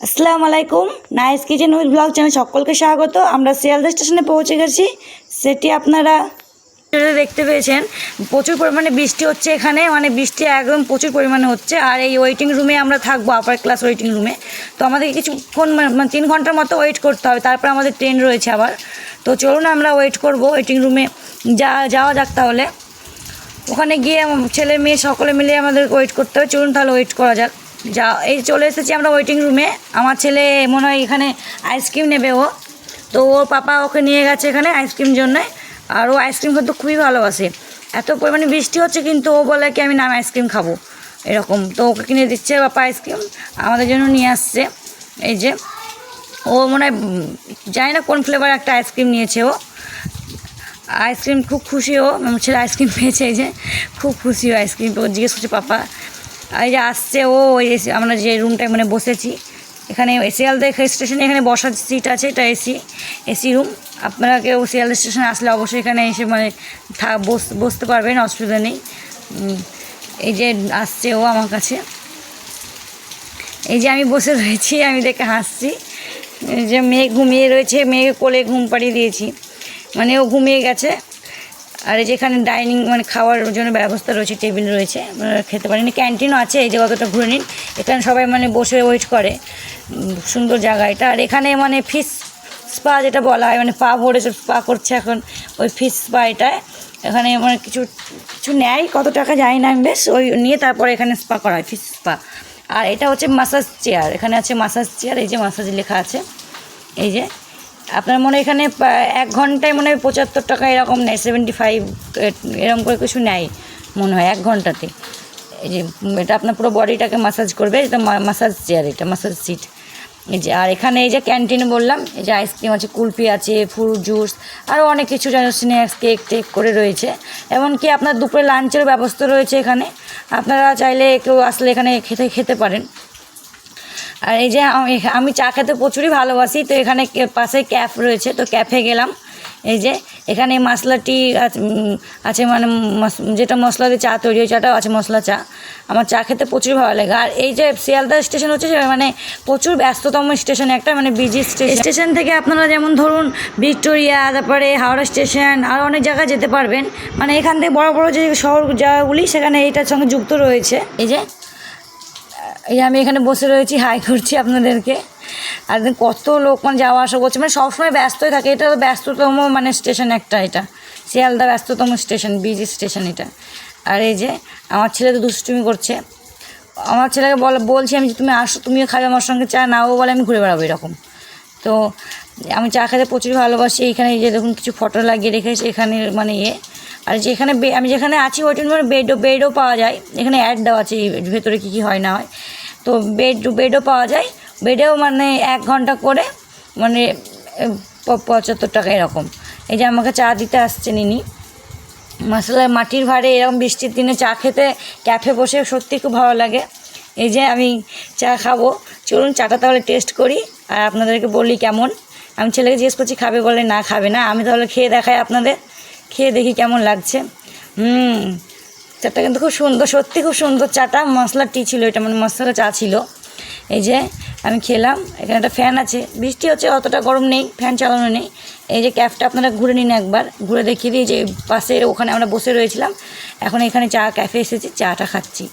আসসালামু আলাইকুম। Nice kitchen with blog channel সকলকে স্বাগত। আমরা শিয়ালদা স্টেশনে পৌঁছে গেছি। সেটি আপনারা দেখতে পেয়েছেন। প্রচুর পরিমাণে বৃষ্টি হচ্ছে এখানে, মানে বৃষ্টি একদম প্রচুর পরিমাণে হচ্ছে। আর এই ওয়েটিং রুমে আমরা থাকবো, আপার ক্লাস ওয়েটিং রুমে। তো আমাদেরকে কিছুক্ষণ মানে 3 ঘন্টার মতো ওয়েট করতে হবে, তারপর আমাদের ট্রেন রয়েছে আবার। তো চলুন আমরা ওয়েট করব ওয়েটিং রুমে, যাওয়া যাক তাহলে। ওখানে গিয়ে ছেলে মেয়ে সকলে মিলে আমাদের ওয়েট করতে হবে। চলুন তাহলে ওয়েট করা যাক। এই চলে এসেছি আমরা ওয়েটিং রুমে। আমার ছেলে মনে হয় এখানে আইসক্রিম নেবে ও, তো ওর পাপা ওকে নিয়ে গেছে এখানে আইসক্রিম জন্যে। আর ও আইসক্রিম কিন্তু খুবই ভালোবাসে। এত পরিমাণে বৃষ্টি হচ্ছে কিন্তু ও বলে কি আমি আইসক্রিম খাবো এরকম। তো ওকে কিনে দিচ্ছে পাপা আইসক্রিম, আমাদের জন্য নিয়ে আসছে। এই যে ও মনে হয় জানি না কোন ফ্লেভার একটা আইসক্রিম নিয়েছে ও। আইসক্রিম খুব খুশি ও, আমার ছেলে আইসক্রিম পেয়েছে। এই যে খুব খুশি ও আইসক্রিম। ও জিজ্ঞেস করছে পাপা। এই যে আসছে ও, ওই আমরা যে রুমটায় মানে বসেছি এখানে শিয়ালদা স্টেশনে, এখানে বসার সিট আছে, এটা এসি রুম। আপনারা কেউ শিয়ালদা স্টেশনে আসলে অবশ্যই এখানে এসে মানে বসতে পারবেন, অসুবিধা নেই। এই যে আসছে ও আমার কাছে। এই যে আমি বসে রয়েছি, আমি দেখে হাসছি। এই যে মেয়ে ঘুমিয়ে রয়েছে, মেয়েকে কোলে ঘুম পাড়িয়ে দিয়েছি, মানে ও ঘুমিয়ে গেছে। আর এই যেখানে ডাইনিং মানে খাওয়ার জন্য ব্যবস্থা রয়েছে, টেবিল রয়েছে, আপনারা খেতে পারেন। ক্যান্টিনও আছে, এই যে কতটা ঘুরে নিন। এখানে সবাই মানে বসে ওয়েট করে, সুন্দর জায়গা এটা। আর এখানে মানে ফিশ স্পা যেটা বলা হয়, মানে পা ভরে স্পা করছে এখন, ওই ফিশ স্পা এটা। এখানে মানে কিছু নেয়, কত টাকা জানি না আমি, বেশ ওই নিয়ে তারপরে এখানে স্পা করা হয়, ফিশ স্পা। আর এটা হচ্ছে মাসাজ চেয়ার, এখানে আছে মাসাজ চেয়ার। এই যে মাসাজ লেখা আছে। এই যে আপনার মনে এখানে 1 ঘন্টায় মনে হয় 75 টাকা এরকম নেয়, 75 এরকম করে কিছু নেয় মনে হয় 1 ঘন্টাতে। এই যে এটা আপনার পুরো বডিটাকে মাসাজ করবে, এটা মাসাজ চেয়ার, এটা মাসাজ সিট। এই যে আর এখানে এই যে ক্যান্টিনে বললাম, এই যে আইসক্রিম আছে, কুলফি আছে, ফ্রুট জুস, আরও অনেক কিছু যেন স্ন্যাক্স কেক টেক করে রয়েছে। এমনকি আপনার দুপুরে লাঞ্চের ব্যবস্থা রয়েছে এখানে, আপনারা চাইলে কেউ আসলে এখানে খেতে পারেন। আর এই যে আমি চা খেতে প্রচুরই ভালোবাসি, তো এখানে পাশে ক্যাফ রয়েছে, তো ক্যাফে গেলাম। এই যে এখানে মশলা টি আছে, মানে যেটা মশলা দিয়ে চা তৈরি, ওই চাটাও আছে, মশলা চা। আমার চা খেতে প্রচুর ভালো লাগে। আর এই যে শিয়ালদা স্টেশন হচ্ছে মানে প্রচুর ব্যস্ততম স্টেশন একটা, মানে বিজি স্টেশন থেকে আপনারা যেমন ধরুন ভিক্টোরিয়া, তারপরে হাওড়া স্টেশন, আর অনেক জায়গায় যেতে পারবেন। মানে এখান থেকে বড় বড় যে শহর জায়গাগুলি সেখানে এইটার সঙ্গে যুক্ত রয়েছে। এই আমি এখানে বসে রয়েছি, হাই করছি আপনাদেরকে। আর কত লোক মানে যাওয়া আসা করছে, মানে সবসময় ব্যস্তই থাকে। এটা ব্যস্ততম মানে স্টেশন একটা, এটা শিয়ালদা ব্যস্ততম স্টেশন, বিজি স্টেশন এটা। আর এই যে আমার ছেলে তো দুষ্টুমি করছে। আমার ছেলেকে বলছি আমি যে তুমি আসো, তুমিও খাবে আমার সঙ্গে চা, নাও বলে আমি ঘুরে বেড়াবো এরকম। তো আমি চা খেতে প্রচুর ভালোবাসি। এইখানে যে দেখুন কিছু ফটো লাগিয়ে রেখেছে এখানে, মানে আর যেখানে আমি যেখানে আছি ওইটার মানে বেডও পাওয়া যায়। এখানে অ্যাড দেওয়া আছে ভেতরে কী হয় না হয়। তো বেডও পাওয়া যায়, বেডেও মানে 1 ঘন্টা করে মানে 75 টাকা এরকম। এই যে আমাকে চা দিতে আসছেন ইনি। মশলায় মাটির ভাড়ে এরকম বৃষ্টির দিনে চা খেতে ক্যাফে বসে সত্যি খুব ভালো লাগে। এই যে আমি চা খাবো, চলুন চাটা তাহলে টেস্ট করি আর আপনাদেরকে বলি কেমন। আমি ছেলেকে জিজ্ঞেস করছি খাবে, বলে না খাবে না। আমি তাহলে খেয়ে দেখাই আপনাদের, খেয়ে দেখি কেমন লাগছে। চাটা কিন্তু খুব সুন্দর, সত্যি খুব সুন্দর চাটা। মশলা টি ছিল এটা, মানে মশলা চা ছিল। এই যে আমি খেলাম। এখানে একটা ফ্যান আছে, বৃষ্টি হচ্ছে অতটা গরম নেই, ফ্যান চালানো নেই। এই যে ক্যাফটা আপনারা ঘুরে নিন একবার, ঘুরে দেখিয়ে দিই। যে পাশে ওখানে আমরা বসে রয়েছিলাম, এখন এখানে চা ক্যাফে এসেছি, চাটা খাচ্ছি।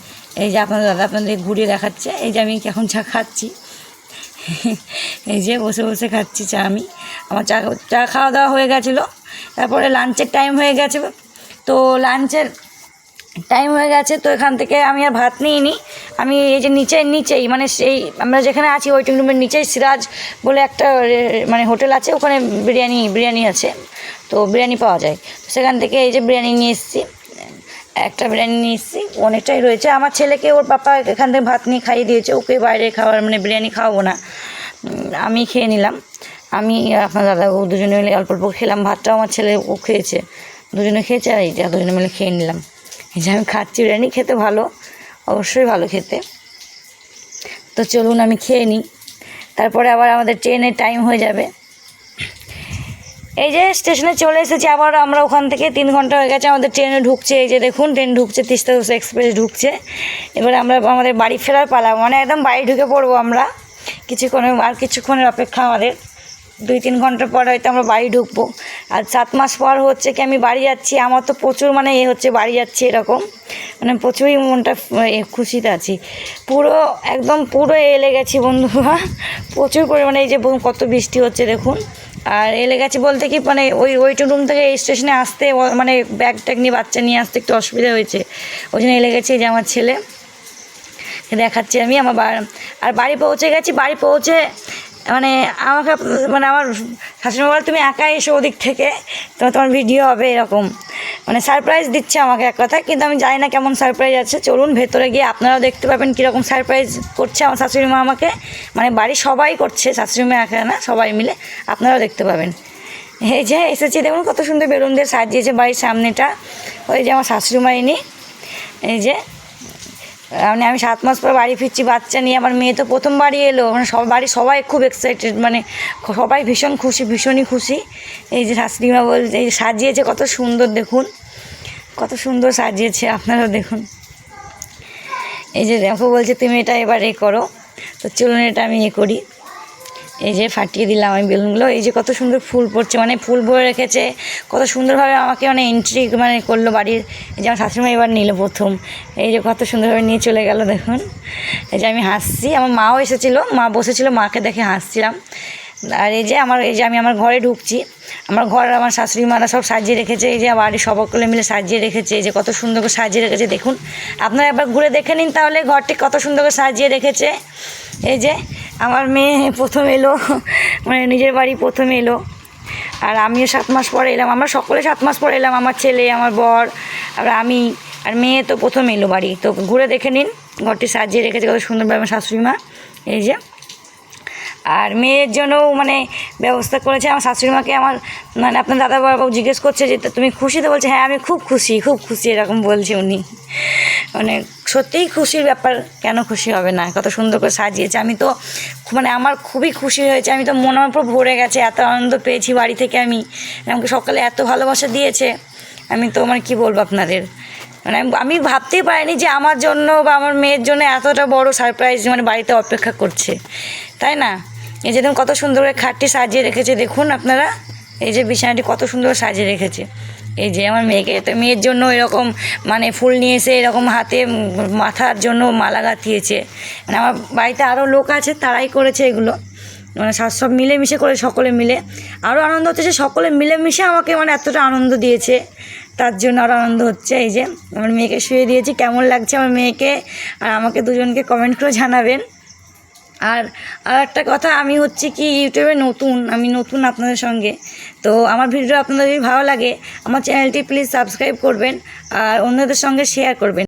এই যে আপনার দাদা আপনাদের ঘুরিয়ে দেখাচ্ছে। এই যে আমি এখন চা খাচ্ছি, এই যে বসে বসে খাচ্ছি চা আমি। আমার চা খাওয়া দাওয়া হয়ে গেছিলো, তারপরে লাঞ্চের টাইম হয়ে গেছে। তো লাঞ্চের টাইম হয়ে গেছে, তো এখান থেকে আমি আর ভাত নিইনি। আমি এই যে নিচেই মানে সেই আমরা যেখানে আছি ওয়েটিং রুমের নিচেই সিরাজ বলে একটা মানে হোটেল আছে, ওখানে বিরিয়ানি আছে, তো বিরিয়ানি পাওয়া যায়। সেখান থেকে এই যে বিরিয়ানি নিয়ে এসেছি, একটা বিরিয়ানি নিয়ে এসেছি, অনেকটাই রয়েছে। আমার ছেলেকে ওর পাপা এখান থেকে ভাত নিয়ে খাইয়ে দিয়েছে, ওকে বাইরে খাওয়ার মানে বিরিয়ানি খাওয়াবো না, আমি খেয়ে নিলাম। আমি আপনার দাদা ও দুজনে মিলে অল্প অল্প খেলাম, ভাতটাও আমার ছেলে ও খেয়েছে, দুজনে খেয়েছে। আর এই যে দুজনে মিলে খেয়ে নিলাম। এই যে আমি খাচ্ছি, বিরিয়ানি খেতে ভালো, অবশ্যই ভালো খেতে। তো চলুন আমি খেয়ে নিই, তারপরে আবার আমাদের ট্রেনের টাইম হয়ে যাবে। এই যে স্টেশনে চলে এসেছি আবার আমরা, ওখান থেকে 3 ঘন্টা হয়ে গেছে, আমাদের ট্রেনে ঢুকছে। এই যে দেখুন ট্রেন ঢুকছে, তিস্তা এক্সপ্রেস ঢুকছে। এবারে আমরা আমাদের বাড়ি ফেরার পালা, মানে একদম বাড়ি ঢুকে পড়বো আমরা। কিছুক্ষণের অপেক্ষা আমাদের। 2-3 ঘন্টা পর হয়তো আমরা বাড়ি ঢুকবো। আর 7 মাস পর হচ্ছে কি আমি বাড়ি যাচ্ছি, আমার তো প্রচুর মানে হচ্ছে বাড়ি যাচ্ছি এরকম, মানে প্রচুরই মনটা খুশিতে আছি। একদম পুরো এলে গেছি বন্ধুরা, প্রচুর পরিমাণে। এই যে কত বৃষ্টি হচ্ছে দেখুন। আর এলে গেছি বলতে কি মানে ওয়েটিং রুম থেকে এই স্টেশনে আসতে মানে ব্যাগ ট্যাগ নিয়ে বাচ্চা নিয়ে আসতে একটু অসুবিধা হয়েছে, ওই জন্য এলে গেছি। এই যে আমার ছেলে দেখাচ্ছি আমি আমার আর বাড়ি পৌঁছে গেছি। বাড়ি পৌঁছে মানে আমার শাশুড়ি বলে তুমি একাই এসো ওদিক থেকে, তোমার ভিডিও হবে এরকম, মানে সারপ্রাইজ দিচ্ছে আমাকে এক কথা। কিন্তু আমি জানি না কেমন সারপ্রাইজ আছে, চলুন ভেতরে গিয়ে আপনারাও দেখতে পাবেন কীরকম সারপ্রাইজ করছে আমার শাশুড়ি মা আমাকে। মানে বাড়ির সবাই করছে, শাশুড়ি মা একা না, সবাই মিলে, আপনারাও দেখতে পাবেন। এই যে এসেছি দেখুন কত সুন্দর বেলুন দিয়ে সাজিয়েছে বাড়ির সামনেটা। ওই যে আমার শাশুড়ি মা ইনি, এই যে মানে আমি 7 মাস পর বাড়ি ফিরছি বাচ্চা নিয়ে। আমার মেয়ে তো প্রথম বাড়ি এলো, মানে বাড়ির সবাই খুব এক্সাইটেড, মানে সবাই ভীষণ খুশি, ভীষণই খুশি। এই যে শাশুড়ি মা বলছে, এই সাজিয়েছে কত সুন্দর, দেখুন কত সুন্দর সাজিয়েছে, আপনারাও দেখুন। এই যে দেখো বলছে তুমি এটা এবার করো, তো চলুন এটা আমি করি। এই যে ফাটিয়ে দিলাম আমি বেলুনগুলো। এই যে কত সুন্দর ফুল পড়ছে, মানে ফুল ভরে রেখেছে কত সুন্দরভাবে, আমাকে মানে এন্ট্রি মানে করলো বাড়ির। এই যে আমার শাশুড়িমা এবার নিল প্রথম, এই যে কত সুন্দরভাবে নিয়ে চলে গেল দেখুন। এই যে আমি হাসছি, আমার মাও এসেছিলো, মা বসেছিল, মাকে দেখে হাসছিলাম। আর এই যে আমি আমার ঘরে ঢুকছি, আমার ঘর আমার শাশুড়ি মারা সব সাজিয়ে রেখেছে। এই যে বাড়ির সকলে মিলে সাজিয়ে রেখেছে, এই যে কত সুন্দর করে সাজিয়ে রেখেছে দেখুন। আপনারা একবার ঘুরে দেখে নিন তাহলে ঘরটি কত সুন্দর করে সাজিয়ে রেখেছে। এই যে আমার মেয়ে প্রথম এলো, মানে নিজের বাড়ি প্রথম এলো। আর আমিও 7 মাস পরে এলাম, আমরা সকলে 7 মাস পরে এলাম, আমার ছেলে, আমার বর, আর আমি, আর মেয়ে তো প্রথম এলো বাড়ি। তো ঘুরে দেখে নিন ঘরটি সাজিয়ে রেখেছে কত সুন্দরভাবে আমার শাশুড়ি মা। এই যে আর মেয়ের জন্যও মানে ব্যবস্থা করেছে আমার শাশুড়ি মাকে। আমার মানে আপনার দাদাবাবু জিজ্ঞেস করছে যে তুমি খুশি? তো বলছে হ্যাঁ আমি খুব খুশি, খুব খুশি, এরকম বলছে উনি। মানে সত্যিই খুশির ব্যাপার, কেন খুশি হবে না, কত সুন্দর করে সাজিয়েছে। আমি তো মানে আমার খুবই খুশি হয়েছে, আমি তো মনে পুরো ভরে গেছে, এত আনন্দ পেয়েছি বাড়ি থেকে। আমাকে সকালে এত ভালোবাসা দিয়েছে, আমি তো মানে কী বলবো আপনাদের, মানে আমি ভাবতেই পারিনি যে আমার জন্য বা আমার মেয়ের জন্য এতটা বড় সারপ্রাইজ মানে বাড়িতে অপেক্ষা করছে, তাই না? এই যে দেখুন কত সুন্দর করে খাটটি সাজিয়ে রেখেছে দেখুন আপনারা। এই যে বিছানাটি কত সুন্দর সাজিয়ে রেখেছে। এই যে আমার মেয়ের জন্য এরকম মানে ফুল নিয়ে এসে এরকম হাতে মাথার জন্য মালা গাঁথিয়েছে। মানে আমার বাড়িতে আরও লোক আছে, তারাই করেছে এগুলো, মানে সব মিলেমিশে করে, সকলে মিলে। আরও আনন্দ হচ্ছে যে সকলে মিলেমিশে আমাকে মানে এতটা আনন্দ দিয়েছে, তার জন্য আরও আনন্দ হচ্ছে। এই যে আমার মেয়েকে শুয়ে দিয়েছি, কেমন লাগছে আমার মেয়েকে আর আমাকে দুজনকে কমেন্ট করে জানাবেন। আর একটা কথা, আমি হচ্ছে কি ইউটিউবে আমি নতুন আপনাদের সঙ্গে। তো আমার ভিডিও আপনাদের যদি ভালো লাগে আমার চ্যানেলটি প্লিজ সাবস্ক্রাইব করবেন আর অন্যদের সঙ্গে শেয়ার করবেন।